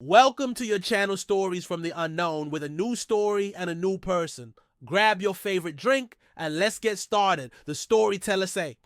Welcome to your channel, Stories from the Unknown, with a new story and a new person. Grab your favorite drink and let's get started. The storyteller say,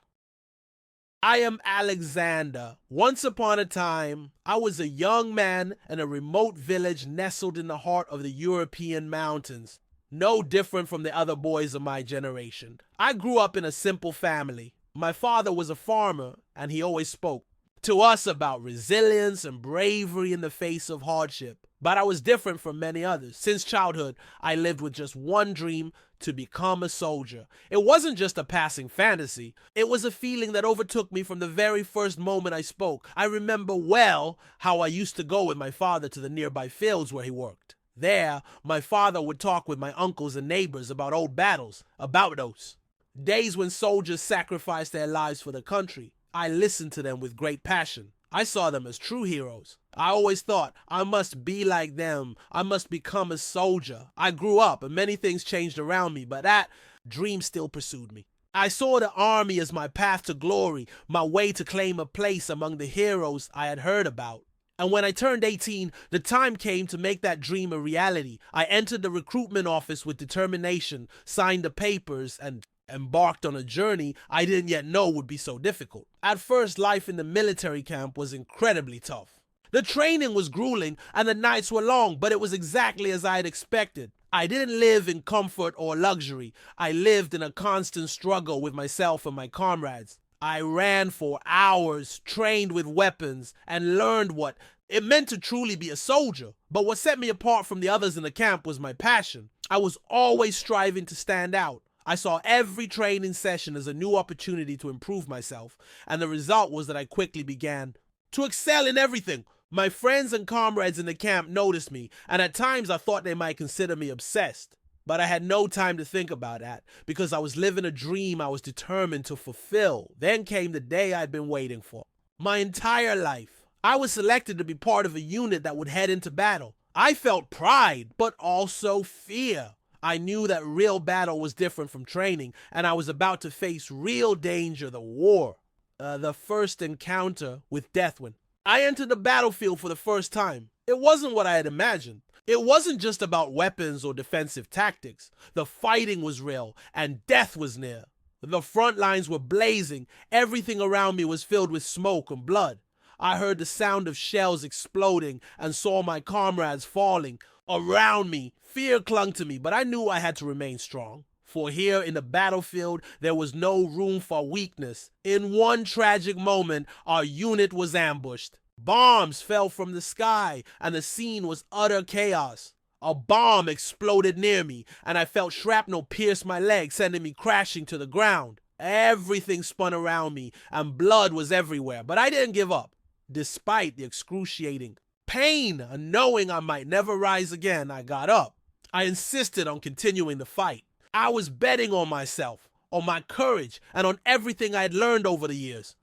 I am Alexander. Once upon a time, I was a young man in a remote village nestled in the heart of the European mountains. No different from the other boys of my generation. I grew up in a simple family. My father was a farmer, and he always spoke to us about resilience and bravery in the face of hardship. But I was different from many others. Since childhood, I lived with just one dream: to become a soldier. It wasn't just a passing fantasy. It was a feeling that overtook me from the very first moment I spoke. I remember well how I used to go with my father to the nearby fields where he worked. There, my father would talk with my uncles and neighbors about old battles, about those days when soldiers sacrificed their lives for the country. I listened to them with great passion. I saw them as true heroes. I always thought, I must be like them. I must become a soldier. I grew up and many things changed around me, but that dream still pursued me. I saw the army as my path to glory, my way to claim a place among the heroes I had heard about. And when I turned 18, the time came to make that dream a reality. I entered the recruitment office with determination, signed the papers, and embarked on a journey I didn't yet know would be so difficult. At first, life in the military camp was incredibly tough. The training was grueling and the nights were long, but it was exactly as I had expected. I didn't live in comfort or luxury. I lived in a constant struggle with myself and my comrades. I ran for hours, trained with weapons, and learned what it meant to truly be a soldier. But what set me apart from the others in the camp was my passion. I was always striving to stand out. I saw every training session as a new opportunity to improve myself, and the result was that I quickly began to excel in everything. My friends and comrades in the camp noticed me, and at times I thought they might consider me obsessed. But I had no time to think about that, because I was living a dream I was determined to fulfill. Then came the day I'd been waiting for. My entire life, I was selected to be part of a unit that would head into battle. I felt pride, but also fear. I knew that real battle was different from training, and I was about to face real danger, the war. The first encounter with death. When I entered the battlefield for the first time, it wasn't what I had imagined. It wasn't just about weapons or defensive tactics. The fighting was real, and death was near. The front lines were blazing. Everything around me was filled with smoke and blood. I heard the sound of shells exploding and saw my comrades falling around me. Fear clung to me, but I knew I had to remain strong. For here in the battlefield, there was no room for weakness. In one tragic moment, our unit was ambushed. Bombs fell from the sky, and the scene was utter chaos. A bomb exploded near me, and I felt shrapnel pierce my leg, sending me crashing to the ground. Everything spun around me, and blood was everywhere, but I didn't give up. Despite the excruciating pain and knowing I might never rise again, I got up. I insisted on continuing the fight. I was betting on myself, on my courage, and on everything I had learned over the years.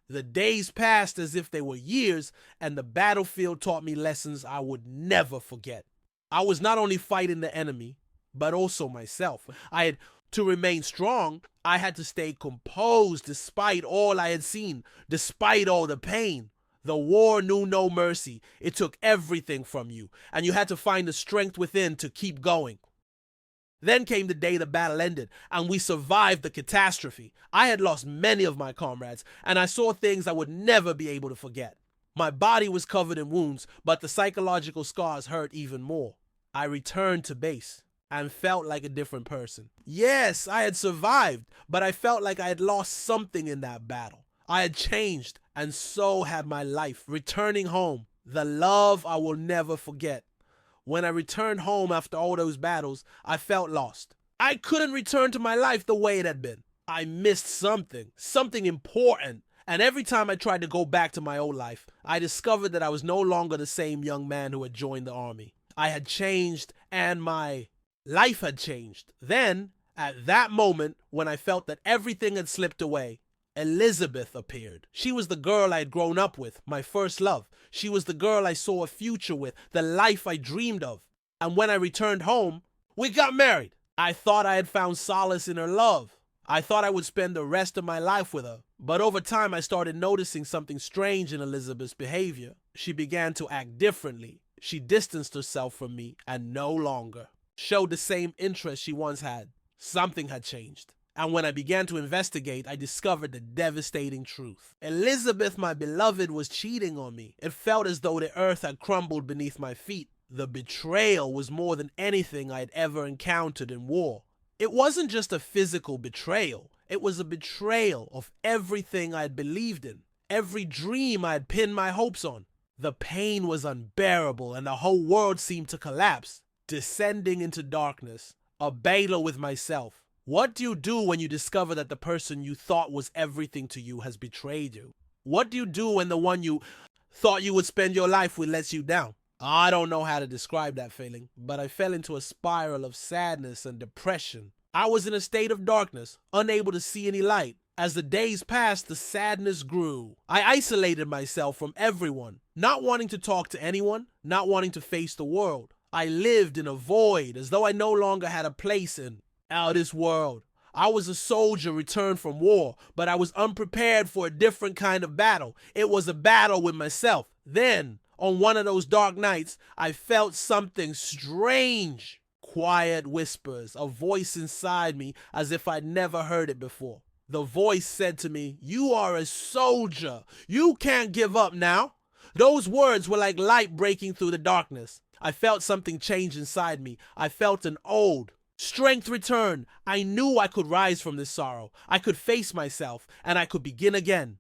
The days passed as if they were years, and the battlefield taught me lessons I would never forget. I was not only fighting the enemy, but also myself. To remain strong, I had to stay composed despite all I had seen, despite all the pain. The war knew no mercy. It took everything from you, and you had to find the strength within to keep going. Then came the day the battle ended, and we survived the catastrophe. I had lost many of my comrades, and I saw things I would never be able to forget. My body was covered in wounds, but the psychological scars hurt even more. I returned to base and felt like a different person. Yes, I had survived, but I felt like I had lost something in that battle. I had changed, and so had my life. Returning home, the love I will never forget. When I returned home after all those battles, I felt lost. I couldn't return to my life the way it had been. I missed something important. And every time I tried to go back to my old life, I discovered that I was no longer the same young man who had joined the army. I had changed, and my life had changed. Then, at that moment, when I felt that everything had slipped away, Elizabeth appeared. She was the girl I had grown up with, my first love. She was the girl I saw a future with, the life I dreamed of. And when I returned home, we got married. I thought I had found solace in her love. I thought I would spend the rest of my life with her. But over time, I started noticing something strange in Elizabeth's behavior. She began to act differently. She distanced herself from me and no longer showed the same interest she once had. Something had changed. And when I began to investigate, I discovered the devastating truth. Elizabeth, my beloved, was cheating on me. It felt as though the earth had crumbled beneath my feet. The betrayal was more than anything I had ever encountered in war. It wasn't just a physical betrayal. It was a betrayal of everything I had believed in, every dream I had pinned my hopes on. The pain was unbearable and the whole world seemed to collapse, descending into darkness, a battle with myself. What do you do when you discover that the person you thought was everything to you has betrayed you? What do you do when the one you thought you would spend your life with lets you down? I don't know how to describe that feeling, but I fell into a spiral of sadness and depression. I was in a state of darkness, unable to see any light. As the days passed, the sadness grew. I isolated myself from everyone, not wanting to talk to anyone, not wanting to face the world. I lived in a void, as though I no longer had a place in this world. I was a soldier returned from war, but I was unprepared for a different kind of battle. It was a battle with myself. Then, on one of those dark nights, I felt something strange. Quiet whispers, a voice inside me as if I'd never heard it before. The voice said to me, "You are a soldier. You can't give up now." Those words were like light breaking through the darkness. I felt something change inside me. I felt an old strength return. I knew I could rise from this sorrow. I could face myself and I could begin again.